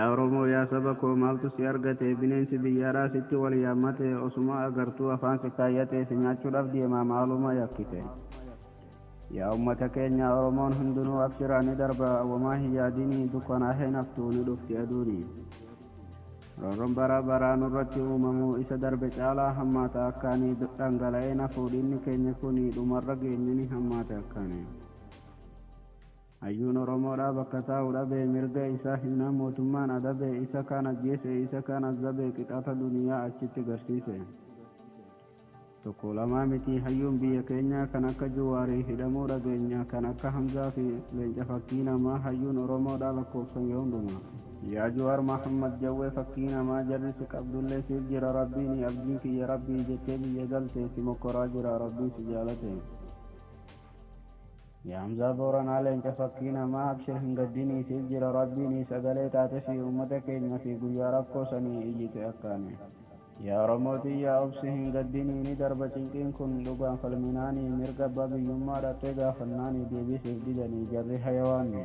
يا oromoo yaa saba koo maaltu si argate bineensi biyyaadhaa sitti wal yaammate osuma agartuu afaan si kaayyate si nyaachuudhaaf deemaa maaluma yakkite yaa ummata keenya oromoon hundinuu abshiraa ni darba wamaa hin yaadinii dukkanaahee naftuu ni dhufti aduuni roorroon bara baraa nurratti uumamuu isa darbe caalaa hammaata akkaanii dhangala'ee nafuudhinni keenya kuni dhumarra geenye ni hammaata akkaanii hayyuun oromoodhaa bakka taa'u dhabee mirga isaa himna mootummaan adabe isa kaan ajjeese isa kaan azabe qixaata duniyaa achitti garsiise tokko lamaa miti hayyuun biyya keenya kan akka Juwaarii hidhamuu dhageenya kan akka Hamzaa fi Leenca fakkii namaa hayyuun oromoodhaa lakkoofsan yoo hundumaa yaa Juwaar Mahammad Jawwee fakkii namaa jarrisi qabdullee siif jira rabbiin abdiin kiyya rabbii jettee biyya galte si mokkoraa jira rabbii si jaalate yaa Hamzaa Booranaa Leenca fakkii namaa abshir hin gaddinii siif jira rabbiin sagalee taate fi uummata keenya fi guyyaa rakkoo sanii iyyite akkaane yaa Oromootii yaa obsi hin gaddinii ni darba cinqiin kun dhugaan falminaanii mirga abbaa biyyummaa dhattee gaafannaanii deebisiif didanii jarri hayawaanni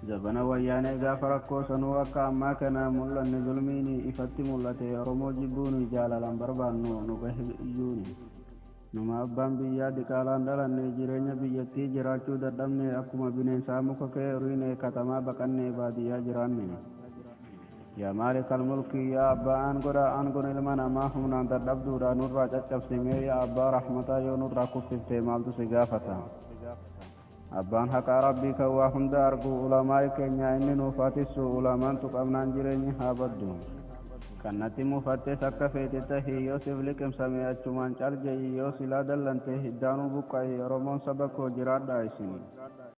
zabana wayyaanee gaafa rakkoo sanuu akka ammaa kana mul'anne zulmiini ifatti mul'ate Oromoo jibbuuni jaalalaan barbaannu nu gahe iyyuuni nama abbaan biyyaa diqaalaan dhalanne jireenya biyyattii jiraachuu dadhabne akkuma bineensaa muka kee uriine katamaa baqanne baadiyyaa jiraanne yaa maalikal mulkii yaa abbaa aangoon ilma namaa humnaan dadhabduudha nurraa caccabsime yaa abbaa rahmataa yoo nurraa kuffifte maaltu si gaafata abbaan haqaa rabbii kan waa hunda argu ulamaa keenya inni nuuf hatissu ulamaantu qabnaan jireenyi haa baddu kannatti mufattes akka feete tahi yoo siif liqimsame achumaan calje yoo silaa dallante hiddaanuu buqqa'e oromoon saba koo jiraadhaa isin